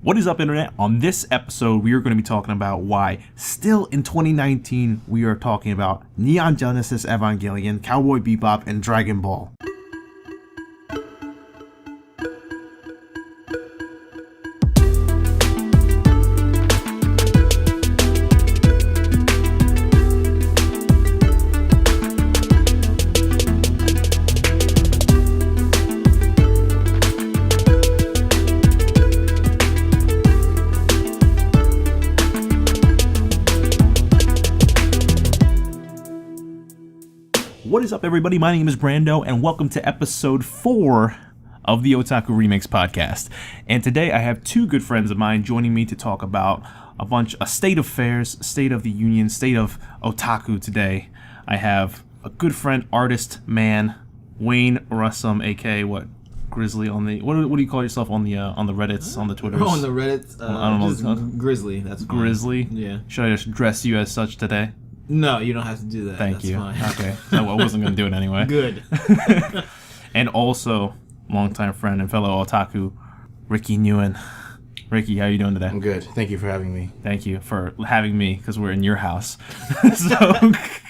What is up, Internet? On this episode, we are going to be talking about why, still in 2019, we are talking about Neon Genesis Evangelion, Cowboy Bebop, and Dragon Ball. What is up, everybody? My name is Brando, and welcome to episode 4 of the Otaku Remix Podcast. And today I have two good friends of mine joining me to talk about a state of affairs, state of the union, state of otaku today. I have a good friend, artist, man, Wayne Russum, aka what? Grizzly on the what do you call yourself on the Reddits, on the Twitters? On the Reddits, I don't know. Just Grizzly. That's fine. Grizzly. Yeah. Should I just dress you as such today? No, you don't have to do that. Thank you. Fine. Okay, so I wasn't going to do it anyway. Good. And also, longtime friend and fellow otaku, Ricky Nguyen. Ricky, how are you doing today? I'm good. Thank you for having me. Thank you for having me, because we're in your house. So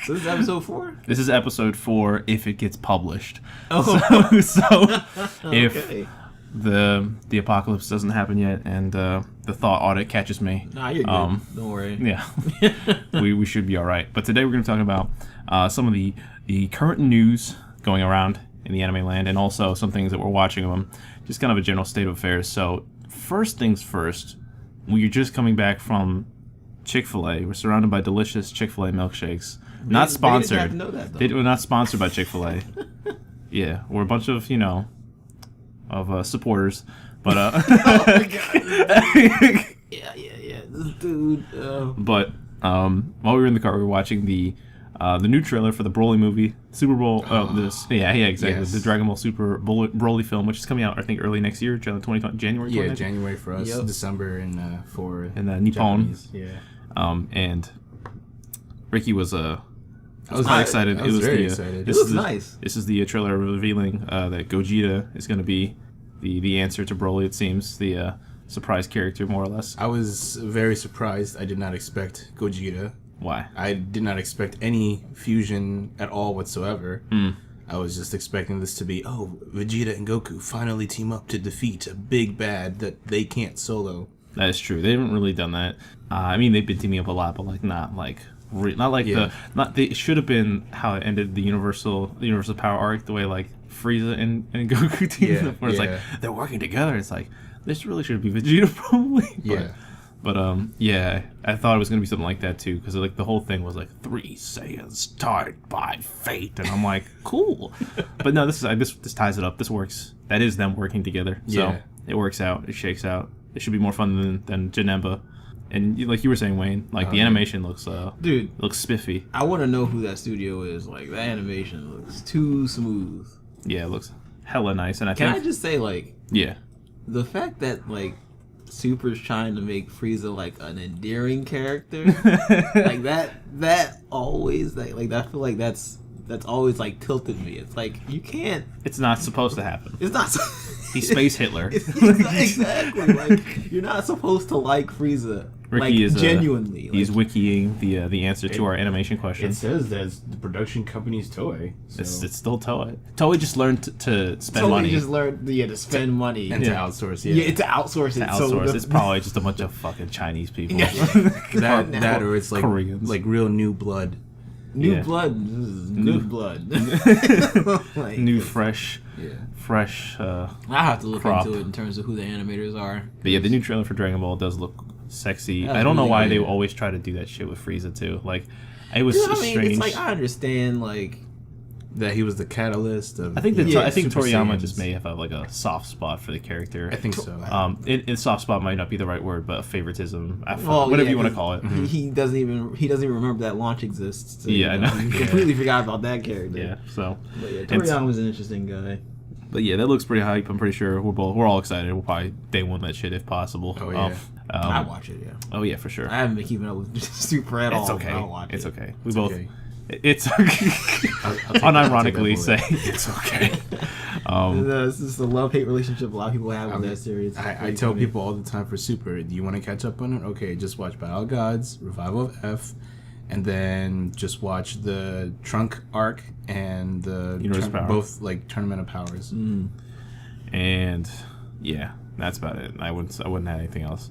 this is episode 4? This is episode 4 if it gets published. Oh. So Okay. If the apocalypse doesn't happen yet and the thought audit catches me. Nah, you're good. Don't worry. Yeah, we should be all right. But today we're going to talk about some of the current news going around in the anime land, and also some things that we're watching of them. Just kind of a general state of affairs. So first things first, we're just coming back from Chick-fil-A. We're surrounded by delicious Chick-fil-A milkshakes. Not sponsored. They didn't have to know that, though. We're not sponsored by Chick-fil-A. Yeah, we're a bunch of, supporters, but Oh my god. Yeah. This dude. But while we were in the car, we were watching the new trailer for the Broly movie, Super Bowl. Exactly. Yes. The Dragon Ball Super Broly film, which is coming out, I think, early next year, January. Yeah, January for us, Yep. December for Nippon. Japanese. Yeah. And Ricky was I was quite excited. I was very excited. It looks nice. This is the trailer revealing that Gogeta is going to be the answer to Broly. It seems the surprise character, more or less. I was very surprised. I did not expect Gogeta. Why? I did not expect any fusion at all whatsoever. I was just expecting this to be, Vegeta and Goku finally team up to defeat a big bad that they can't solo. That is true. They haven't really done that. I mean, they've been teaming up a lot, but it should have been how it ended the Universal Power arc, the way like Frieza and Goku teamed up, where it's like they're working together. It's like this really should be Vegeta probably. But I thought it was gonna be something like that too, because like the whole thing was like 3 Saiyans tied by fate, and I'm like, cool. But no, this ties it up. This works. That is them working together. So it works out. It shakes out. It should be more fun than Janemba. And like you were saying, Wayne, like the animation looks looks spiffy. I want to know who that studio is. Like, that animation looks too smooth. Yeah, it looks hella nice. And I just say, like, yeah, the fact that like Super's trying to make Frieza like an endearing character, like that always like I feel like that's always like tilted me. It's like you can't. It's not supposed to happen. It's not. He's Space Hitler. Exactly. Like, you're not supposed to like Frieza. Ricky is genuinely. He's wikiing the answer to our animation question. It says that's the production company's Toei. So. It's still Toei. Toei just learned to spend money. Toei just learned to spend money and to outsource. Yeah, to outsource it. It's probably just a bunch of fucking Chinese people. that or it's like Koreans. Like real new blood. New blood. This is good blood. Like, new fresh. Yeah. Fresh. I have to look crop. into it in terms of who the animators are. But yeah, the new trailer for Dragon Ball does look sexy. That's I don't know really why good. they always try to do that shit with Frieza too. Like, it was strange. It's like, I understand, like, that he was the catalyst of. I think Super Toriyama Saiyans. just may have like a soft spot for the character. I think so. Soft spot might not be the right word, but favoritism, whatever you want to call it. He doesn't even remember that launch exists. So, Yeah, I know. He completely forgot about that character. Yeah, so. But yeah, Toriyama was an interesting guy. But yeah, that looks pretty hype. I'm pretty sure we're all excited. We'll probably day one that shit if possible. Oh yeah. I watch it. Yeah. Oh yeah, for sure. I haven't been keeping up with Super at all. It's okay. I'll watch It's it. okay. It's okay. It's okay. I'll take Unironically that say it's okay. It's just a love-hate relationship a lot of people have with that series. I tell people all the time for Super, do you want to catch up on it? Okay, just watch Battle of Gods, Revival of F, and then just watch the Trunk arc and the both like Tournament of Powers. And yeah, that's about it. I wouldn't have anything else.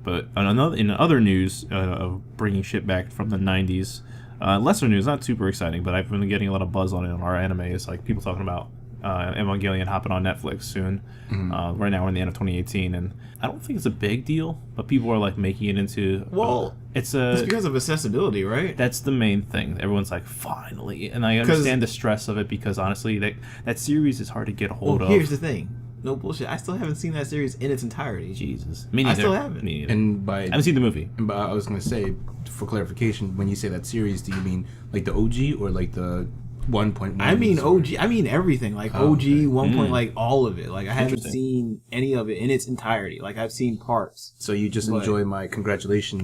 But in other news of bringing shit back from the 90s, lesser news, not super exciting, but I've been getting a lot of buzz on it on our anime. It's like people talking about Evangelion hopping on Netflix soon. Right now we're in the end of 2018, and I don't think it's a big deal, but people are like making it into. Well, it's because of accessibility, right? That's the main thing. Everyone's like, finally, and I understand the stress of it because honestly, that series is hard to get a hold of. Here's the thing. No bullshit. I still haven't seen that series in its entirety. Jesus, me neither. I still haven't. Me neither. And I haven't seen the movie. And I was gonna say, for clarification, when you say that series, do you mean like the OG or like the 1.1? I mean OG. I mean everything. Like OG, okay. 1. Like all of it. Like I haven't seen any of it in its entirety. Like I've seen parts. So you just enjoy my congratulations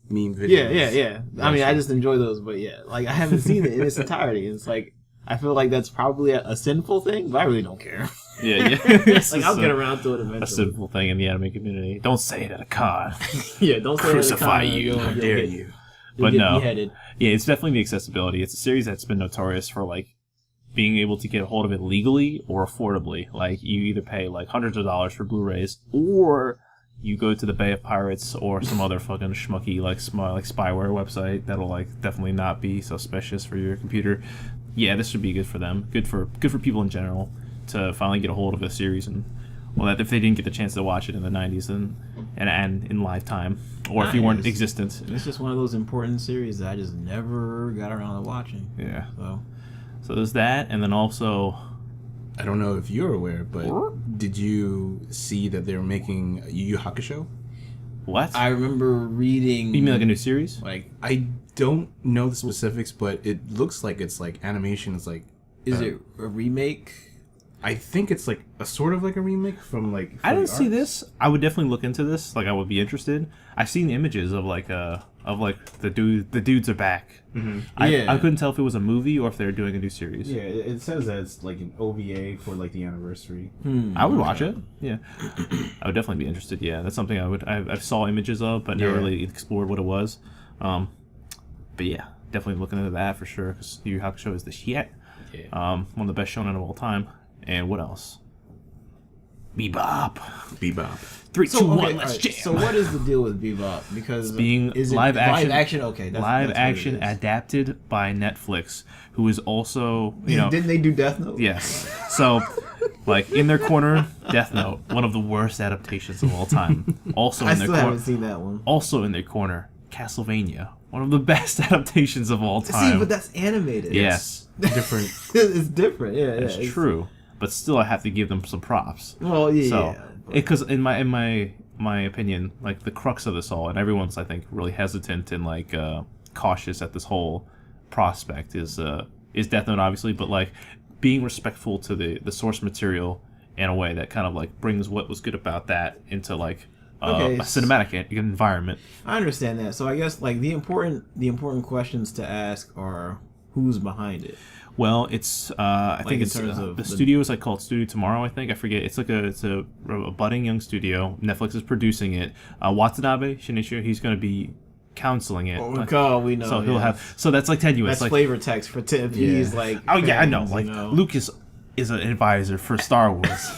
meme videos? Yeah. I mean, I just enjoy those, but yeah, like I haven't seen it in its entirety. It's like I feel like that's probably a sinful thing, but I really don't care. Yeah. Like I'll get around to it eventually. A sinful thing in the anime community. Don't say it at a con. Don't say crucify it at a con. you. How dare you? But no. Beheaded. Yeah, it's definitely the accessibility. It's a series that's been notorious for like being able to get a hold of it legally or affordably. Like you either pay like hundreds of dollars for Blu-rays, or you go to the Bay of Pirates or some other fucking schmucky like spyware website that'll like definitely not be suspicious for your computer. Yeah, this would be good for them. Good for people in general to finally get a hold of a series, and that if they didn't get the chance to watch it in the 90s and in lifetime, or if you weren't existent. It's just one of those important series that I just never got around to watching. Yeah. So there's that, and then also, I don't know if you're aware, but did you see that they're making Yu Yu Hakusho? What? I remember reading. You mean like a new series? Like I don't know the specifics, but it looks like it's like animation. It's like, is it a remake? I think it's like a sort of like a remake from like. I didn't see this. I would definitely look into this. Like I would be interested. I've seen images of like the dudes are back. Mm-hmm. I couldn't tell if it was a movie or if they were doing a new series. Yeah, it says that it's like an OVA for like the anniversary. I would watch it. Yeah, I would definitely be interested. Yeah, that's something I saw images of, but never really explored what it was. But yeah, definitely looking into that for sure. Because Yu Yu Hakusho is the shit. Yeah. One of the best shonen of all time. And what else? Bebop. 3, 2, 1, let's jam. So what is the deal with Bebop? Because it's being live action. Okay, live action adapted by Netflix, who is also didn't they do Death Note? Yes. So, like in their corner, Death Note, one of the worst adaptations of all time. Also, I still haven't seen that one. Also in their corner, Castlevania, one of the best adaptations of all time. See, but that's animated. Yes. Different. It's different. Yeah, it's true. But still, I have to give them some props. Well, yeah. So, because in my opinion, like the crux of this all, and everyone's I think really hesitant and like cautious at this whole prospect is Death Note obviously, but like being respectful to the source material in a way that kind of like brings what was good about that into like a cinematic environment. I understand that. So I guess like the important questions to ask are who's behind it. Well, it's I think it's the studio is like called Studio Tomorrow. I think I forget. It's like it's a budding young studio. Netflix is producing it. Watanabe Shinichiro, he's going to be counseling it. We know. So he'll have. So that's like tenuous. That's like flavor text for he's like. Oh yeah, I know. Like Lucas is an advisor for Star Wars.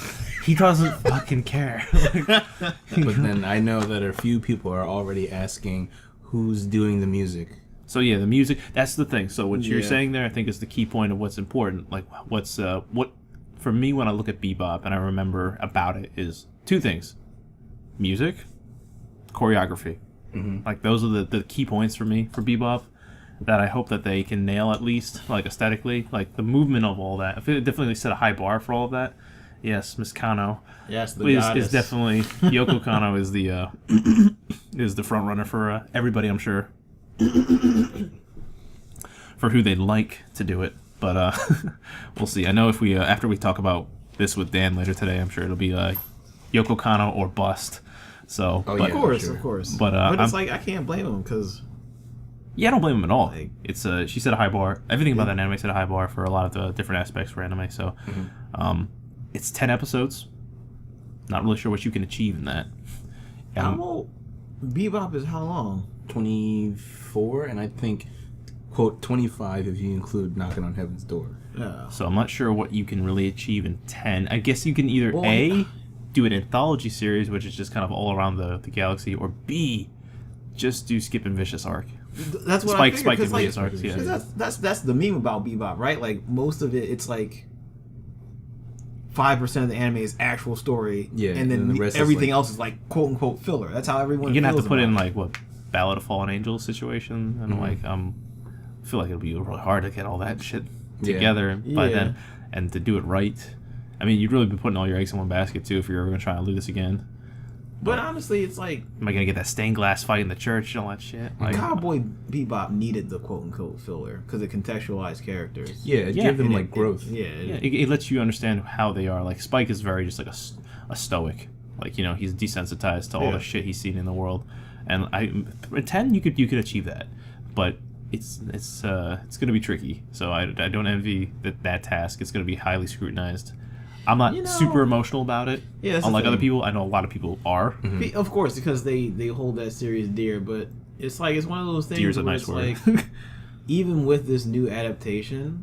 He doesn't fucking care. But then I know that a few people are already asking who's doing the music. So yeah, the music, that's the thing. So what you're saying there, I think, is the key point of what's important. Like what for me when I look at Bebop and I remember about it is two things: music, choreography. Mm-hmm. Like those are the key points for me for Bebop that I hope that they can nail at least, like aesthetically, like the movement of all that. I feel definitely set a high bar for all of that. Yes, Miss Kano. Yes, the goddess. Is definitely Yoko Kano is the is the front runner for everybody, I'm sure. For who they'd like to do it, but we'll see. I know if we after we talk about this with Dan later today, I'm sure it'll be Yoko Kano or bust. So, of course. But it's like I can't blame him because I don't blame him at all. Like, it's she set a high bar. Everything about that anime set a high bar for a lot of the different aspects for anime. So, It's 10 episodes. Not really sure what you can achieve in that. Bebop is how long? 24, and I think, quote, 25 if you include Knocking on Heaven's Door. Yeah. So I'm not sure what you can really achieve in 10. I guess you can either A, do an anthology series, which is just kind of all around the galaxy, or B, just do Skip and Vicious arc. That's what Spike and Vicious arcs, yeah. That's the meme about Bebop, right? Like, most of it's like 5% of the anime is actual story, and then the rest everything else is like quote unquote filler. That's how everyone. You're gonna have to put in like what Ballad of Fallen Angels situation, and like I feel like it'll be really hard to get all that shit together by then, and to do it right. I mean, you'd really be putting all your eggs in one basket too if you're ever gonna try and do this again. But honestly, it's like, am I gonna get that stained glass fight in the church and all that shit? Like, Cowboy Bebop needed the quote unquote filler because it contextualized characters. Yeah, it gave them like growth. It lets you understand how they are. Like Spike is very just like a stoic. Like, you know, he's desensitized to all the shit he's seen in the world. And in 10 you could achieve that, but it's gonna be tricky. So I don't envy that task. It's gonna be highly scrutinized. I'm not super emotional about it. Yeah, unlike other people. I know a lot of people are. Mm-hmm. Of course, because they hold that series dear. But it's like, it's one of those things. Dear's a nice word. Like, even with this new adaptation,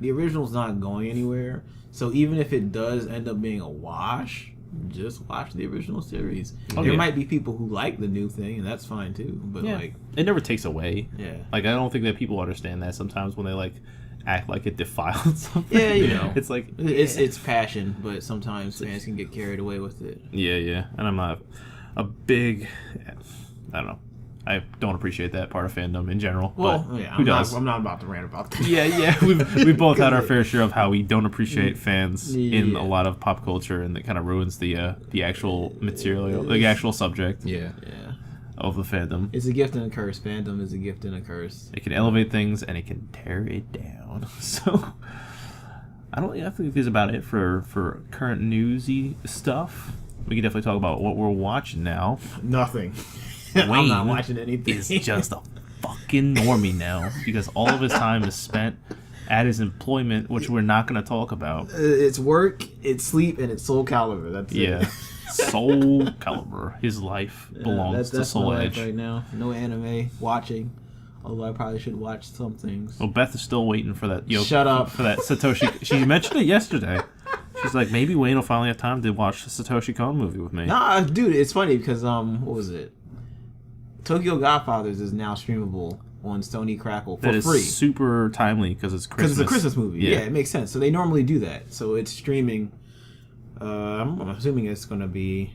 the original's not going anywhere. So even if it does end up being a wash, just watch the original series. There might be people who like the new thing, and that's fine too. But like, it never takes away. Yeah. Like, I don't think that people understand that sometimes when they like act like it defiled something. Yeah, you know, it's like it's passion, but sometimes fans can get carried away with it. Yeah, and I'm not a big, I don't know. I don't appreciate that part of fandom in general. Well, but yeah, who does? I'm not about to rant about that. Yeah, we've both had our fair share of how we don't appreciate fans in a lot of pop culture, and that kind of ruins the actual material, the actual subject. Yeah. Of the fandom. It's a gift and a curse. Fandom is a gift and a curse. It can elevate things and it can tear it down. So I think that's about it for current newsy stuff. We can definitely talk about what we're watching now. Nothing. Wayne I'm not watching anything. is just a fucking normie now because all of his time is spent at his employment, which we're not going to talk about. It's work, it's sleep, and it's Soul Calibur. That's it. Soul Calibur. His life belongs to Soul my Edge life right now. No anime watching, although I probably should watch some things. Well, Beth is still waiting for that. Shut up. For that Satoshi. She mentioned it yesterday. She's like, maybe Wayne will finally have time to watch the Satoshi Kon movie with me. Nah, dude, it's funny because what was it? Tokyo Godfathers is now streamable on Sony Crackle for free. That is super timely because it's Christmas. Because it's a Christmas movie. Yeah, it makes sense. So they normally do that. So it's streaming. I'm assuming it's going to be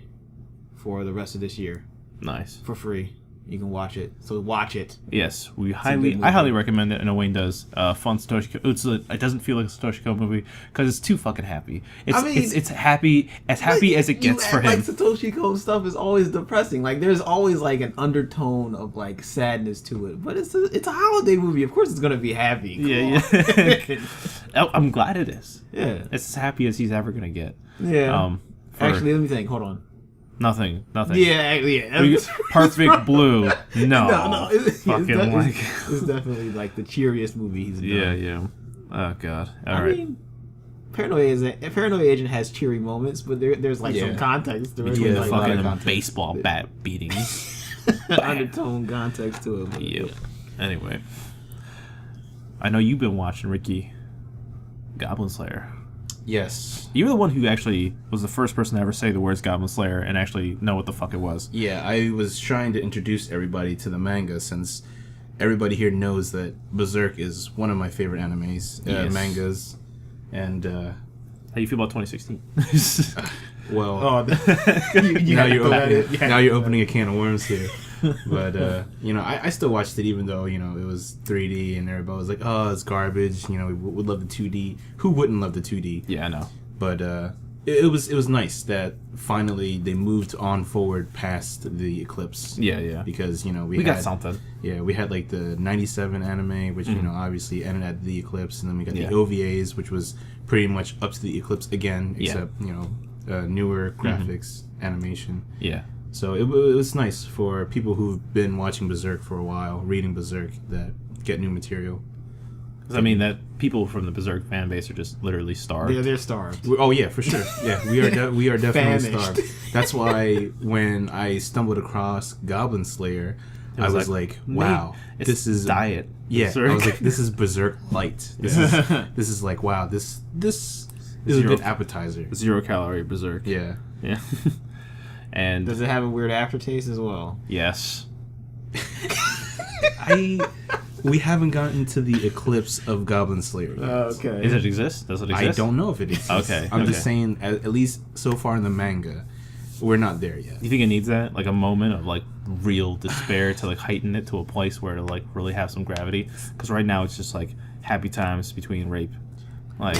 for the rest of this year. Nice. For free. You can watch it. So watch it. Yes, I highly recommend it, and Wayne does. Fun Satoshi Kon. It doesn't feel like a Satoshi Kon movie because it's too fucking happy. It's happy as it gets for him. Like, Satoshi Kon stuff is always depressing. Like, there's always like an undertone of like sadness to it. But it's a holiday movie. Of course, it's gonna be happy. I'm glad it is. Yeah, it's as happy as he's ever gonna get. Yeah. Actually, let me think. Hold on. Nothing. Yeah. Perfect Blue. No. It's definitely like the cheeriest movie he's done. Yeah. Oh God. All right. I mean, Paranoid Agent has cheery moments, but there's like some context to it. Yeah, like fucking baseball bat beatings. Undertone context to it. Yep. Anyway, I know you've been watching Ricky Goblin Slayer. Yes. You were the one who actually was the first person to ever say the words Goblin Slayer and actually know what the fuck it was. Yeah, I was trying to introduce everybody to the manga since everybody here knows that Berserk is one of my favorite animes, mangas. And how you feel about 2016? Well, now you're opening a can of worms here. But I still watched it even though it was 3D and everybody was like, oh, it's garbage. We would love the 2D. Who wouldn't love the 2D? Yeah, I know. But it was nice that finally they moved on forward past the Eclipse. Yeah. Because we got something. Yeah, we had like the 97 anime, which obviously ended at the Eclipse, and then we got the OVAs, which was pretty much up to the Eclipse again, except newer graphics, animation. Yeah. So it was nice for people who've been watching Berserk for a while, reading Berserk, that get new material. Because I mean that people from the Berserk fan base are just literally starved. They're starved. Oh yeah, for sure. Yeah, we are definitely Famished. starved. That's why when I stumbled across Goblin Slayer, I was like, wow, this is diet. Yeah, Berserk. I was like, this is Berserk light. This is like, wow, this is a good appetizer. 0 calorie Berserk. Yeah. Yeah. And Does it have a weird aftertaste as well? yes. We haven't gotten to the eclipse of Goblin Slayer yet. Okay. Does it exist? Does it exist? I don't know if it exists. Okay, I'm okay. just saying, at least so far in the manga, we're not there yet. You think it needs that, like a moment of like real despair to like heighten it to a place where to like really have some gravity? Because right now it's just like happy times between rape, like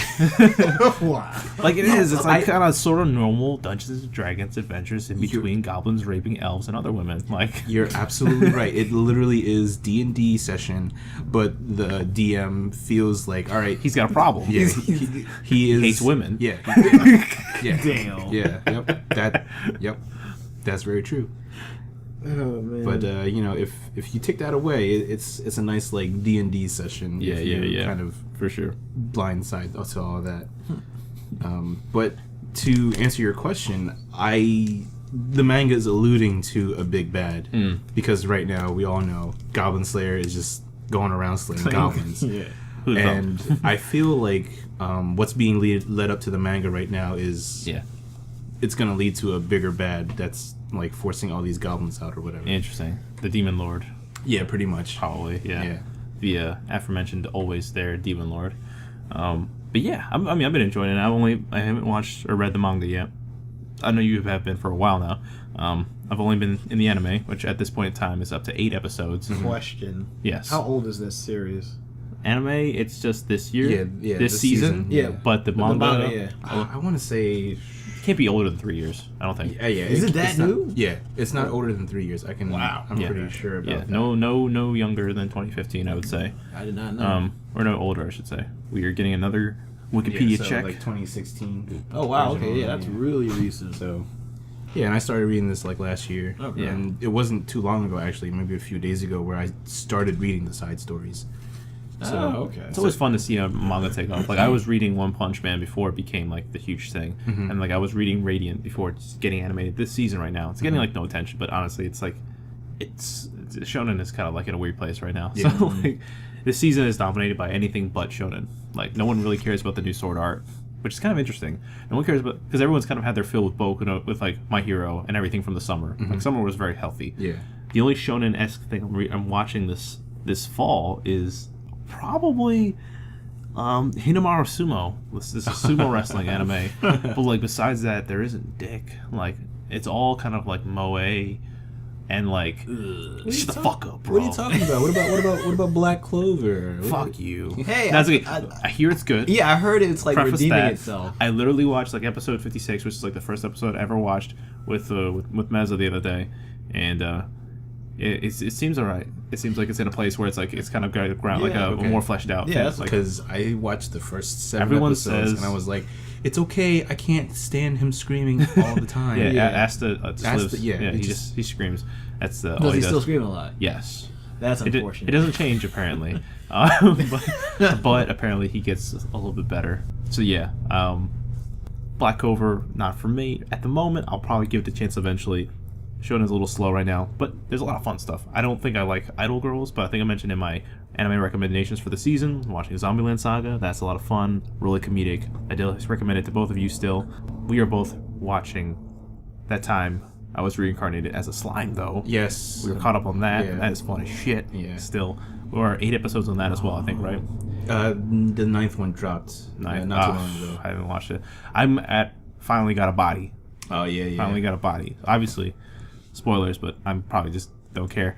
Wow. like it is. It's like kind of sort of normal Dungeons and Dragons adventures in between goblins raping elves and other women. Like You're absolutely right. It literally is D&D session, but the DM feels like, all right, he's got a problem. yeah, he is hates women. Yeah, yeah, Damn. yeah, yep. That's very true. Oh man. But if you take that away, it's a nice like D&D session. Yeah, if you yeah. Kind of For sure. blindside to all of that. But to answer your question, the manga is alluding to a big bad because right now we all know Goblin Slayer is just going around slaying goblins. Yeah. And I feel like what's being led up to the manga right now is it's going to lead to a bigger bad that's like forcing all these goblins out or whatever. Interesting. The Demon Lord. Yeah, pretty much. Probably. Yeah. The aforementioned always there Demon Lord. But yeah, I've been enjoying it. I haven't watched or read the manga yet. I know you have been for a while now. I've only been in the anime, which at this point in time is up to 8 episodes. Question. Yes. How old is this series? Anime, it's just this year. Yeah, this season. Yeah. But the manga, yeah. I want to say... can't be older than 3 years, I don't think. Yeah. Is it that it's not- new? Yeah, it's not older than 3 years. I'm Yeah. pretty sure about Yeah, that. no younger than 2015, I would say. I did not know. Or no older, I should say. We are getting another Wikipedia check. like 2016. Oh wow. Okay. Yeah, that's Yeah. really recent. So Yeah, and I started reading this like last year. Okay. And it wasn't too long ago, actually, maybe a few days ago, where I started reading the side stories. So, okay. It's always fun to see a manga take off. Like I was reading One Punch Man before it became like the huge thing, and like I was reading Radiant before it's getting animated this season. Right now, it's getting like no attention, but honestly, it's like it's shonen is kind of like in a weird place right now. Yeah. So like this season is dominated by anything but shonen. Like no one really cares about the new sword art, which is kind of interesting. No one cares about because everyone's kind of had their fill with Boku with like My Hero and everything from the summer. Like summer was very healthy. yeah. The only shonen-esque thing I'm watching this fall is probably Hinamaru Sumo. This is a sumo wrestling anime. But like besides that, there isn't dick. Like it's all kind of like moe and like shut the fuck up, bro. What are you talking about? What about Black Clover? Fuck you. Hey, That's okay. I hear it's good. Yeah, I heard it's like Preface redeeming that, itself. I literally watched like episode 56, which is like the first episode I ever watched with Mezza the other day, and it seems alright. It seems like it's in a place where it's like it's kind of got ground like a more fleshed out. Yeah, thing. that's like Because I watched the first 7 Everyone episodes says- and I was like, it's okay. I can't stand him screaming all the time. Asta just lives. it he screams. That's the all Does he he does. still scream a lot? Yes. That's It unfortunate. doesn't change apparently, but apparently he gets a little bit better. So yeah, Black Clover not for me at the moment. I'll probably give it a chance eventually. Shonen's a little slow right now, but there's a lot of fun stuff. I don't think I like Idol Girls, but I think I mentioned in my anime recommendations for the season, watching Zombieland Saga. That's a lot of fun, really comedic. I do recommend it to both of you still. We are both watching that time. I was reincarnated as a slime, though. Yes. We were caught up on that. Yeah. That is fun as shit. Yeah. Still. We're 8 episodes on that as well, I think, right? The 9th one dropped. Nine. Not too long ago. I haven't watched it. I'm at finally got a body. Oh, yeah. Finally got a body. Obviously, spoilers, but I'm probably just don't care.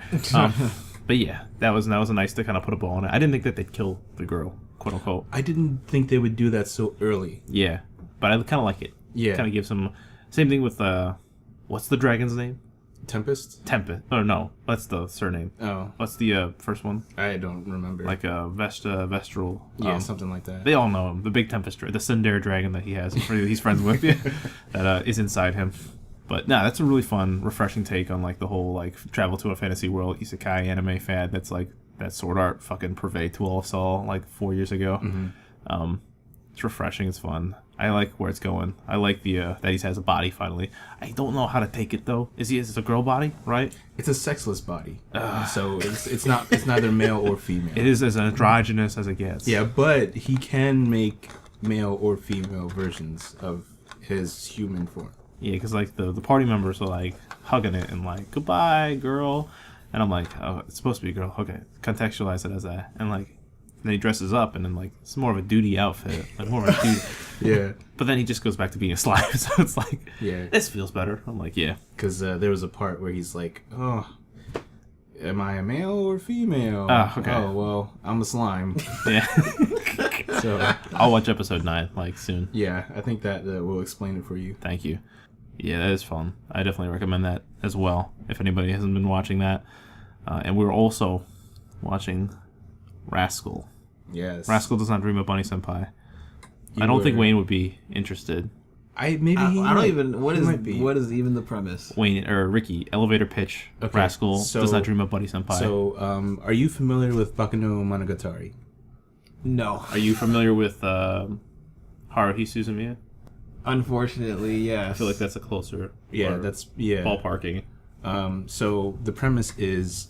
But yeah, that was nice to kind of put a bow on it. I didn't think that they'd kill the girl, quote unquote. I didn't think they would do that so early. Yeah, but I kind of like it. Yeah. Kind of gives some. Same thing with what's the dragon's name? Tempest? Tempest. Oh no, that's the surname. Oh, What's the first one? I don't remember. Like Vestral. yeah, something like that. They all know him. The big Tempest, the Sundare dragon that he has. He's friends with. Yeah, that is inside him. But no, that's a really fun, refreshing take on like the whole like travel to a fantasy world isekai anime fad that's like that sword art fucking purvey to all saw like 4 years ago. It's refreshing. It's fun. I like where it's going. I like the that he has a body finally. I don't know how to take it though. Is it a girl body, right? It's a sexless body, so it's neither male or female. It is as androgynous as it gets. Yeah, but he can make male or female versions of his human form. Yeah, because like the party members are like hugging it and like goodbye, girl, and I'm like, oh, it's supposed to be a girl. Okay, contextualize it as that, and like. Then he dresses up, and then like it's more of a duty outfit, like more of a duty. Yeah. But then he just goes back to being a slime, so it's like, yeah, this feels better. I'm like, yeah, because there was a part where he's like, oh, am I a male or female? Okay. Oh well, I'm a slime. Yeah. So I'll watch episode 9 like soon. Yeah, I think that will explain it for you. Thank you. Yeah, that is fun. I definitely recommend that as well if anybody hasn't been watching that. And we were also watching Rascal. Yes. Rascal Does Not Dream of Bunny Senpai. I don't think Wayne would be interested. I don't even. What is even the premise? Wayne or Ricky, elevator pitch. Okay, Rascal Does Not Dream of Bunny Senpai. So, are you familiar with Baku no Monogatari? No. Are you familiar with Haruhi Suzumiya? Unfortunately, yes. I feel like that's a closer. Ballparking. So the premise is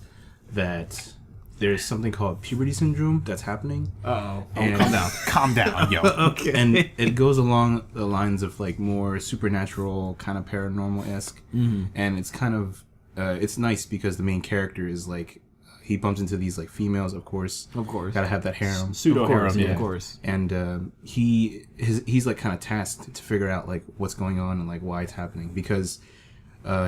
that there's something called puberty syndrome that's happening. Calm down, yo. Okay. And it goes along the lines of like more supernatural, kind of paranormal-esque. And it's kind of it's nice because the main character is like he bumps into these like females, of course. Gotta have that harem. Pseudo harem, yeah. Of course. And he's like kind of tasked to figure out like what's going on and like why it's happening, because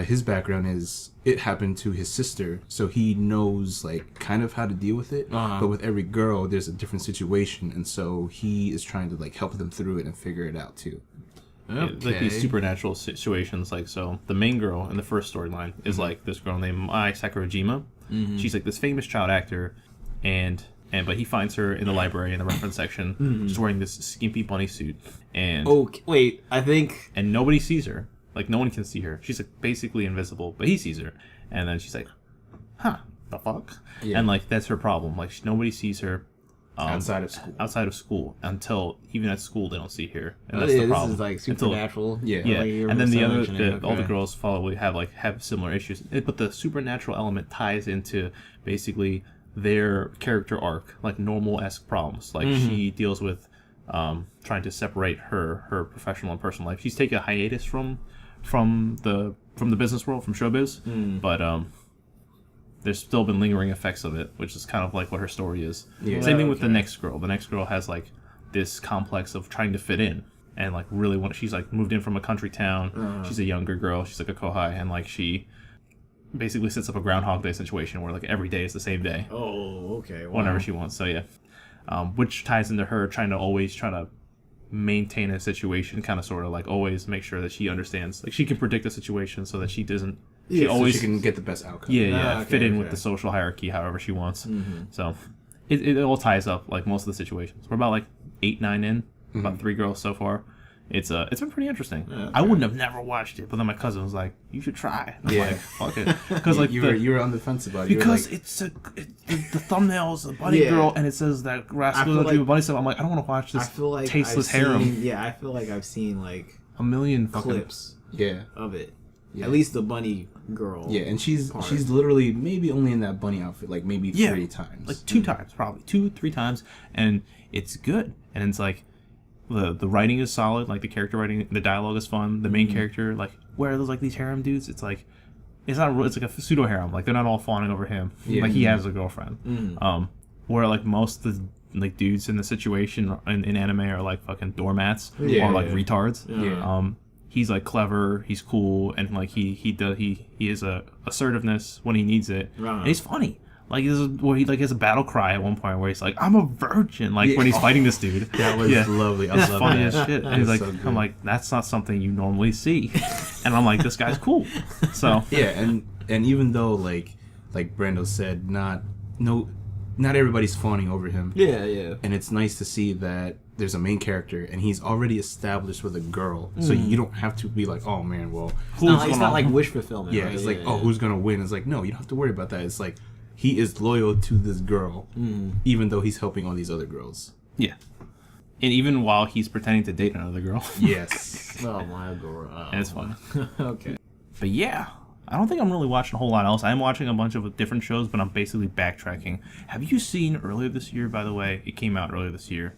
his background is it happened to his sister, so he knows like kind of how to deal with it. But with every girl, there's a different situation, and so he is trying to like help them through it and figure it out too. Okay. Like these supernatural situations, like so the main girl in the first storyline is like this girl named Mai Sakurajima. She's like this famous child actor, but he finds her in the library in the reference section, just wearing this skimpy bunny suit. And and nobody sees her. Like no one can see her. She's like basically invisible, but he sees her. And then she's like, "Huh, the fuck?" Yeah. And like that's her problem. Like nobody sees her outside of school. Outside of school, until even at school they don't see her. And that's the problem. This is like supernatural. Yeah. Like and then all the girls have similar issues. But the supernatural element ties into basically their character arc, like normal-esque problems. Like she deals with trying to separate her professional and personal life. She's taking a hiatus from the business world, from showbiz, but there's still been lingering effects of it, which is kind of like what her story is. Yeah. Same thing with the next girl. The next girl has like this complex of trying to fit in, and like really she's like moved in from a country town. She's a younger girl. She's like a kohai, and like she basically sets up a Groundhog Day situation where like every day is the same day. Oh, okay. Wow. Whenever she wants. So yeah, which ties into her trying to maintain a situation, kind of sort of like always make sure that she understands, like she can predict the situation so that she doesn't so she can get the best outcome. Fit in with the social hierarchy however she wants. So it all ties up like most of the situations. We're about like 8-9 in, about 3 girls so far. It's been pretty interesing. I wouldn't have never watched it, but then my cousin was like, "You should try." I'm like, "Fuck it," because like you were on the fence about it. Because like, the thumbnail's a bunny girl, and it says that Rascal Dream of Bunny stuff. I'm like, I don't want to watch this tasteless harem. I feel like I've seen like a million clips. Of it. Yeah. At least the bunny girl. Yeah, and she's literally maybe only in that bunny outfit like maybe 3 times, like 2 times, probably 2-3 times, and it's good, and it's like. The writing is solid, like the character writing, the dialogue is fun. The main character, like where there's like these harem dudes, it's like it's like a pseudo harem, like they're not all fawning over him. Like he has a girlfriend. Where like most of the like dudes in the situation in anime are like fucking doormats or like retards. He's like clever, he's cool, and like he is a assertiveness when he needs it, and he's funny. Like this is where he like has a battle cry at one point where he's like, "I'm a virgin," like when he's fighting this dude. That was lovely. I love funny that. As shit. And he's like, so I'm like, that's not something you normally see, and I'm like, this guy's cool. So and even though like Brando said, not everybody's fawning over him. And it's nice to see that there's a main character and he's already established with a girl, so you don't have to be like, oh man, well, it's not like wish fulfillment. Right? It's like, who's gonna win? It's like, no, you don't have to worry about that. It's like, he is loyal to this girl, even though he's helping all these other girls. Yeah. And even while he's pretending to date another girl. Yes. Oh my god. And it's fun. Okay. But yeah, I don't think I'm really watching a whole lot else. I'm watching a bunch of different shows, but I'm basically backtracking. Have you seen earlier this year, by the way? It came out earlier this year.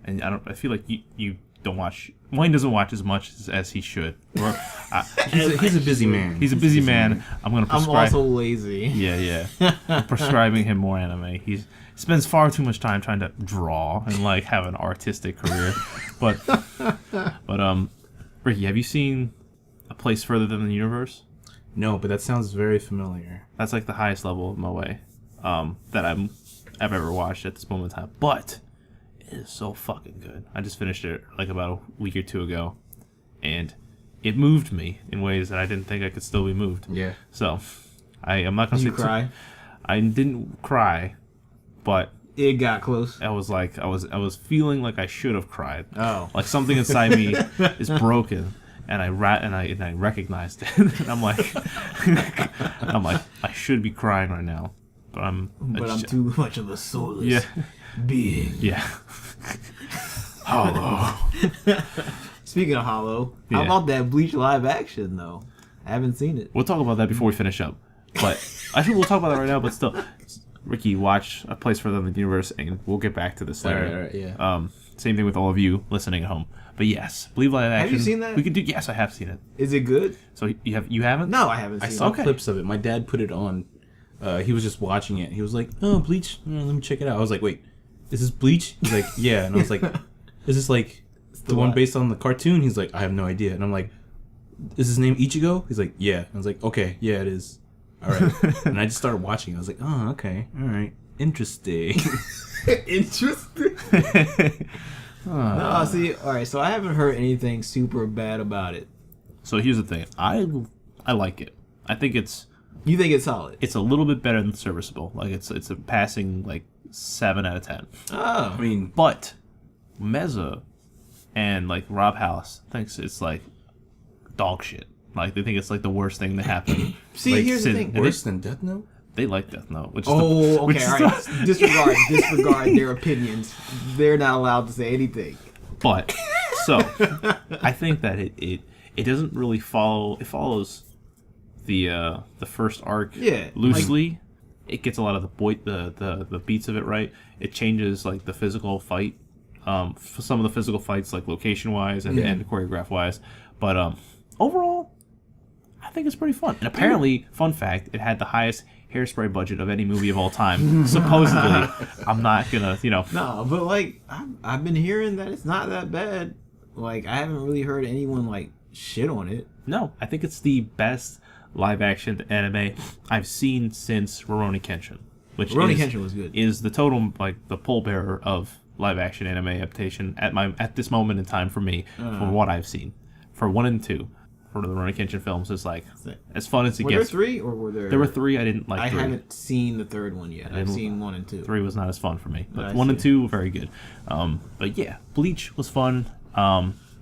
And I feel like you don't watch. Wayne doesn't watch as much as he should. Or, he's a busy man. He's a busy man. I'm gonna prescribe. I'm also lazy. Yeah. I'm prescribing him more anime. He spends far too much time trying to draw and like have an artistic career. But Ricky, have you seen A Place Further Than the Universe? No, but that sounds very familiar. That's like the highest level of moe that I've ever watched at this moment in time. But it is so fucking good. I just finished it like about a week or two ago, and it moved me in ways that I didn't think I could still be moved. Yeah. So I'm not gonna say cry. I didn't cry, but it got close. I was like I was feeling like I should have cried. Oh. Like something inside me is broken. And I recognized it. And I'm like, I should be crying right now, but I'm too much of a soulless being. Yeah. Hollow. Speaking of Hollow, how about that Bleach live action though? I haven't seen it. We'll talk about that before we finish up. But I think we'll talk about that right now. But still, Ricky, watch A Place Further Than the Universe, and we'll get back to this later. All right, yeah. Same thing with all of you listening at home. But yes, believe live action. Have you seen that? We could do. Yes, I have seen it. Is it good? So you haven't? No, I haven't seen it. I saw clips of it. My dad put it on. He was just watching it. He was like, "Oh, Bleach. Let me check it out." I was like, "Wait, is this Bleach?" He's like, "Yeah." And I was like, "Is this like the one based on the cartoon?" He's like, "I have no idea." And I'm like, "Is his name Ichigo?" He's like, "Yeah." And I was like, "Okay, yeah, it is." All right. And I just started watching. I was like, "Oh, okay, all right, interesting." Interesting. No, see, all right. So I haven't heard anything super bad about it. So here's the thing. I like it. I think it's. You think it's solid? It's a little bit better than serviceable. Like it's a passing like 7 out of 10. Oh, I mean, but Meza and like Rob House thinks it's like dog shit. Like they think it's like the worst thing to happen. See, like, here's the thing. Worse than Death Note? They like Death Note. Which is okay, all right. the... disregard their opinions. They're not allowed to say anything. But so I think that it doesn't really follow. It follows the first arc loosely. Like, it gets a lot of the beats of it right. It changes like the physical fight. For some of the physical fights, like location wise and choreograph wise. But overall, I think it's pretty fun. And apparently, fun fact, it had the highest hairspray budget of any movie of all time. Supposedly, I'm not gonna, No, but like I've been hearing that it's not that bad. Like I haven't really heard anyone like shit on it. No, I think it's the best live action anime I've seen since Rurouni Kenshin, which Kenshin was good. Is the total like the pallbearer of live action anime adaptation at this moment in time for me from what I've seen. For 1 and 2. For the Rurouni Kenshin films, it's like as fun as it gets. Were there 3 or were there? There were 3. I didn't like. I 3. haven't seen the third one yet. I've seen 1 and 2. 3 was not as fun for me, but 1 and 2 were very good. But yeah, Bleach was fun.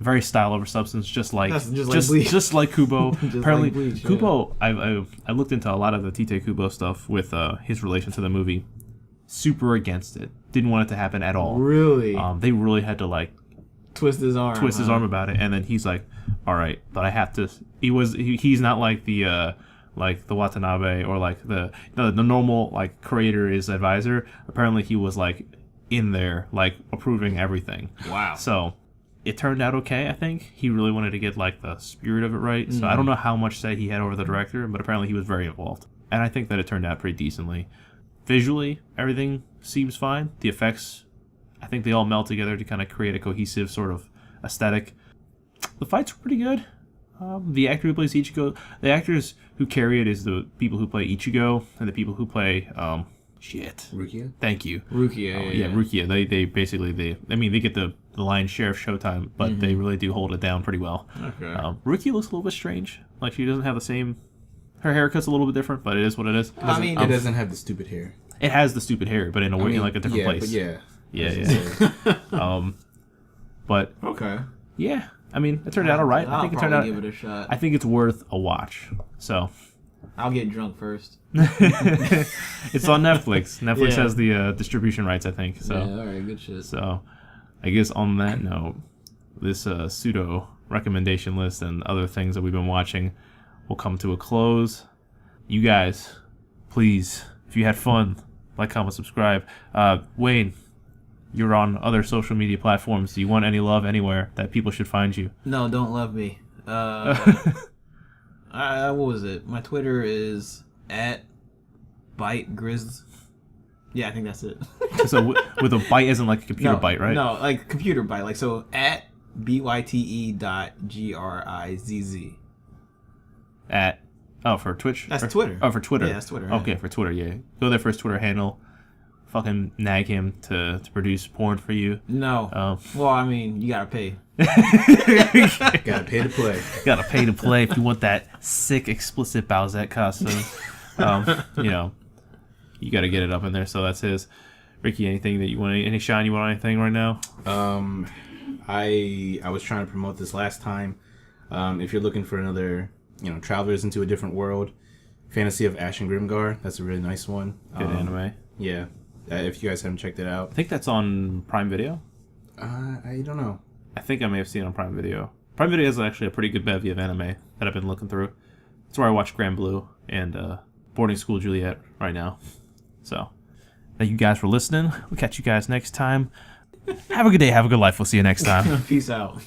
Very style over substance, just like Kubo. Apparently, like Bleach, Kubo. I looked into a lot of the Tite Kubo stuff with his relation to the movie. Super against it. Didn't want it to happen at all. Really? They really had to like twist his arm about it, and then he's like, all right, but I have to. He's not like the Watanabe or like the normal like creator is advisor. Apparently he was like in there like approving everything. Wow. So it turned out okay. I think he really wanted to get like the spirit of it right. So I don't know how much say he had over the director, but apparently he was very involved, and I think that it turned out pretty decently. Visually, everything seems fine. The effects, I think they all meld together to kind of create a cohesive sort of aesthetic. The fights were pretty good. The actor who plays Ichigo, the actors who carry it is the people who play Ichigo and the people who play Rukia? Thank you. Rukia, Rukia. They basically they get the lion's share of showtime, but they really do hold it down pretty well. Okay. Rukia looks a little bit strange. Like she doesn't have the same. Her haircut's a little bit different, but it is what it is. I mean, it doesn't have the stupid hair. It has the stupid hair, but in a way, in like a different place. But yeah. But okay. Yeah, I mean, it turned out all right. I think it turned out. Give it a shot. I think it's worth a watch. So, I'll get drunk first. It's on Netflix. Netflix has the distribution rights, I think. So, yeah, all right, good shit. So, I guess on that note, this pseudo recommendation list and other things that we've been watching will come to a close. You guys, please, if you had fun, like, comment, subscribe. Wayne, you're on other social media platforms. Do you want any love anywhere that people should find you? No, don't love me. What was it? My Twitter is @BiteGrizz. Yeah, I think that's it. So with a bite isn't like a computer bite, right? No, like computer bite. Like so @BYTE.GRIZZ. For Twitch? That's Twitter. Oh, for Twitter. Yeah, that's Twitter. Okay, yeah. For Twitter, yeah. Go there for his Twitter handle. Fucking nag him to produce porn for you. No. Well, I mean, you gotta pay. Gotta pay to play. Gotta pay to play if you want that sick explicit Bowsette costume. You gotta get it up in there. So that's his. Ricky, anything that you want? Any shine you want on anything right now? I was trying to promote this last time. If you're looking for another, Travelers into a Different World, Fantasy of Ash and Grimgar, that's a really nice one. Good anime. Yeah. If you guys haven't checked it out. I think that's on Prime Video. I don't know. I think I may have seen it on Prime Video. Prime Video is actually a pretty good bevy of anime that I've been looking through. That's where I watch Grand Blue and Boarding School Juliet right now. So, thank you guys for listening. We'll catch you guys next time. Have a good day. Have a good life. We'll see you next time. Peace out.